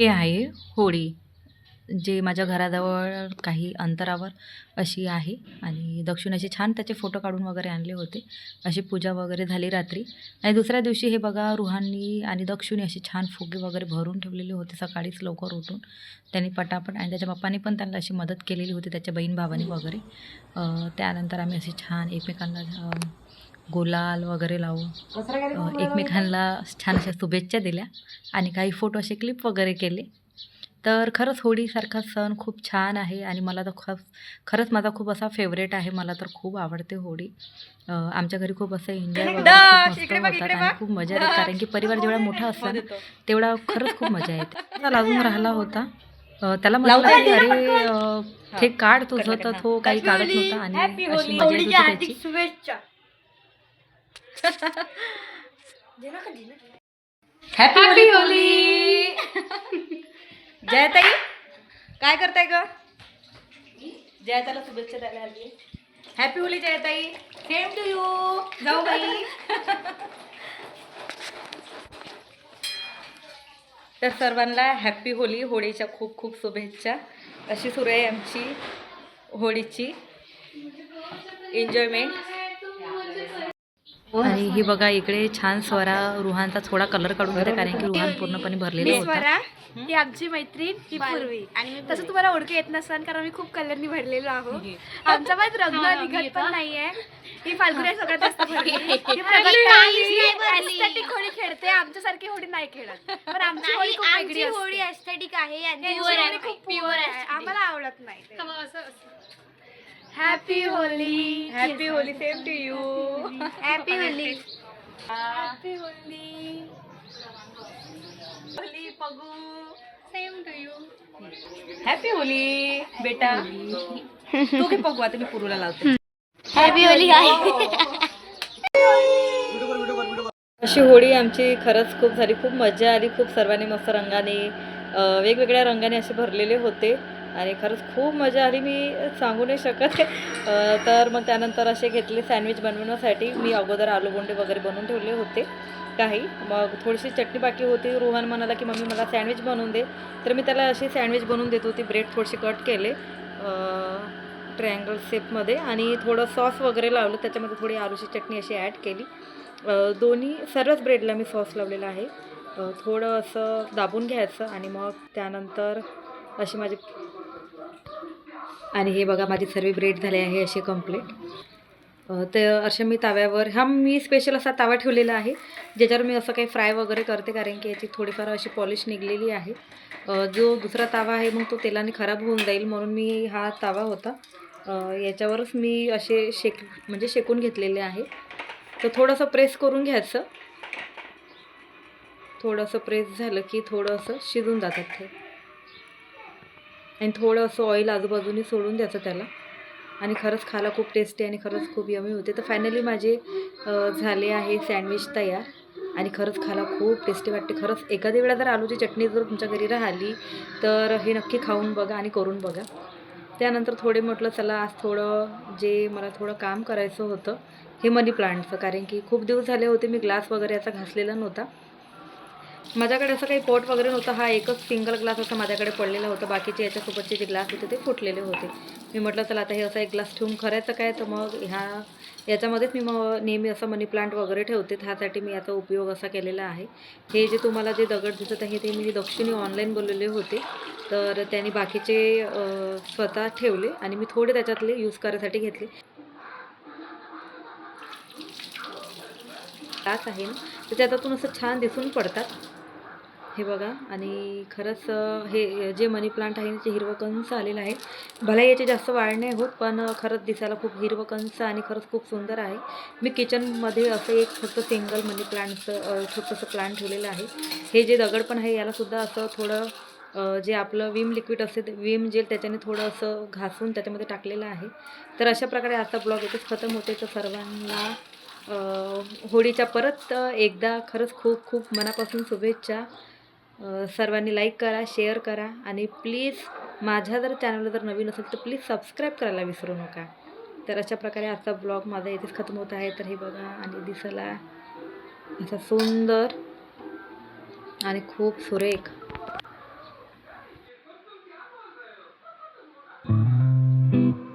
हे आहे होळी, जे माझ्या घराजवळ काही अंतरावर अशी आहे आणि दक्षिण छान त्याचे फोटो काढून वगैरे आणले होते. अशी पूजा वगैरे झाली रात्री आणि दुसऱ्या दिवशी हे बघा रुहानी आणि दक्षिणी असे छान फुगे वगैरे भरून ठेवलेले होते. सकाळीच लवकर उठून त्यांनी पटापट आणि त्याच्या पप्पांनी पण त्यांना अशी मदत केलेली होती, त्याच्या बहीण भावांनी वगैरे. त्यानंतर आम्ही असे छान एकमेकांना गुलाल वगैरे लावून एकमेकांना छान अशा शुभेच्छा दिल्या आणि काही फोटो असे क्लिप वगैरे केले. तर खरंच होळीसारखा सण खूप छान आहे आणि मला तर खरंच माझा खूप असा फेवरेट आहे. मला तर खूप आवडते होळी. आमच्या घरी खूप असं एन्जॉय वगैरे खूप मस्त होतात आणि खूप मजा येते, कारण की परिवार जेवढा मोठा असतो ना तेवढा खरंच खूप मजा येते. त्याला अजून राहिला होता, त्याला म्हटलं की अरे ते काढ तुझं, तर तो काही काढत नव्हता आणि अशी मजा येत होती त्याची. शुभेच्छा. हॅपी होली. जयताई काय करताय ग? जयताला शुभेच्छा द्यायला आली. हॅपी होली जयताई. Same to you. जाऊ बाई. तर सर्वांना हॅपी होली, होळीच्या खूप खूप शुभेच्छा. अशी सुरू आहे आमची होळीची एन्जॉयमेंट. आणि ही बघा इकडे छान स्वरा रुहानचा थोडा कलर काढून घेते, कारण की रुहान पूर्णपणे भरलेला होता. स्वरा ही आमची मैत्रीण, ही पूर्वी. आणि तसं तुम्हाला ओळखू येत नसेल कारण मी खूप कलरनी भरलेलो आहोत. आमचा पण रंग निघत पण नाहीये. ही फाल्गुनी सगळ्यात जास्त भरली. एस्थेटिक होळी खेळते, आमच्यासारखी होळी नाही खेळत. पण आमची होळी खूप वेगळी असते. होळी एस्थेटिक आहे आणि खूप प्युअर आहे. आम्हाला आवडत नाही. Happy Holi. Happy Holi. Same to you. Happy Holi. Happy Holi. Holi पगू. Same to you. Happy Holi बेटा. तू घे पगू, आता मी पुरूला लावते. हॅपी होली. अशी होळी आमची खरंच खूप झाली, खूप मजा आली. खूप सर्वांनी मस्त रंगाने वेगवेगळ्या रंगाने असे भरलेले होते आणि खरंच खूप मजा आली, मी सांगू नाही शकत. तर मग त्यानंतर असे घेतले सँडविच बनवण्यासाठी. मी अगोदर आलू बोंडे वगैरे बनवून ठेवले होते काही. मग थोडीशी चटणी बाकी होती. रोहन म्हणाला की मम्मी मला सँडविच बनवून दे, तर मी त्याला अशी सँडविच बनवून देत होती. ब्रेड थोडेसे कट केले ट्रायंगल शेपमध्ये आणि थोडं सॉस वगैरे लावलं, त्याच्यामध्ये थोडी आलूची चटणी अशी ॲड केली. दोन्ही सर्वच ब्रेडला मी सॉस लावलेला आहे. थोडं असं दाबून घ्यायचं आणि मग त्यानंतर अशी माझी आणि हे बघा माझी सर्व ब्रेड झाले आहे असे कंप्लीट. तर अशा मी ताव्यावर मी स्पेशल असा तवा ठेवलेला आहे, ज्याच्यावर मी असं काही फ्राय वगैरे करते, कारण की याची थोडीफार अशी पॉलिश निघलेली आहे. जो दुसरा तावा आहे मग तो तेलाने खराब होऊन जाईल, म्हणून मी हा तावा होता याच्यावरच मी असे शेकून घेतलेले आहे. तर थोडंसं प्रेस करून घ्यायचं. थोडंसं प्रेस झालं की थोडंसं शिजून जातात ते, आणि थोडं असं ऑइल आजूबाजूनी सोडून द्यायचं त्याला, आणि खरंच खायला खूप टेस्टी आणि खरंच खूप यमी होते. तर फायनली माझे झाले आहे सँडविच तयार आणि खरंच खायला खूप टेस्टी वाटते. खरंच एखादी वेळा जर आलूची चटणी जर तुमच्या घरी राहिली तर हे नक्की खाऊन बघा आणि करून बघा. त्यानंतर थोडे म्हटलं चला आज मला थोडं काम करायचं होतं हे मनी प्लांटचं, कारण की खूप दिवस झाले होते मी ग्लास वगैरे याचा घासलेला नव्हता. माझ्याकडे असं काही पॉट वगैरे नव्हतं. हा एकच सिंगल ग्लास असा माझ्याकडे पडलेला होता. बाकीचे याच्यासोबतचे जे ग्लास होते ते फुटलेले होते. मी म्हटलं चला आता हे असा एक ग्लास ठेवून करायचं काय, तर मग याच्यामध्येच मी नेहमी असं मनी प्लांट वगैरे ठेवते. त्यासाठी मी याचा उपयोग असा केलेला आहे. हे जे तुम्हाला जे दगड दिसत आहे ते मी दक्षिणी ऑनलाईन बोलवले होते, तर त्यांनी बाकीचे स्वतः ठेवले आणि मी थोडे त्याच्यातले यूज करायसाठी घेतले. ग्लास आहे ना तर त्याच्यातून असं छान दिसून पडतात हे बघा. आणि खरंच हे जे मनी प्लांट आहे ते हिरवं कंस आलेलं आहे. भले याचे जास्त वाढ नाही होत, पण खरंच दिसायला खूप हिरवं कंस आणि खरंच खूप सुंदर आहे. मी किचनमध्ये असं एक फक्त सिंगल मनी प्लांटचं छोटंसं प्लांट ठेवलेलं आहे. हे जे दगड पण आहे यालासुद्धा असं थोडं जे आपलं विम लिक्विड असते ते विम जेल त्याच्याने थोडं असं घासून त्याच्यामध्ये टाकलेलं आहे. तर अशा प्रकारे आजचा ब्लॉग इथेच खतम होते. तर सर्वांना होळीच्या परत एकदा खरंच खूप खूप मनापासून शुभेच्छा. सर्वांनी लाईक करा, शेअर करा आणि प्लीज माझ्या जर चॅनलला जर नवीन असेल तर प्लीज सबस्क्राईब करायला विसरू नका. तर अशा प्रकारे आजचा ब्लॉग माझा इथेच खतम होत आहे. तर हे बघा आणि दिसायला असा सुंदर आणि खूप सुरेख आहे.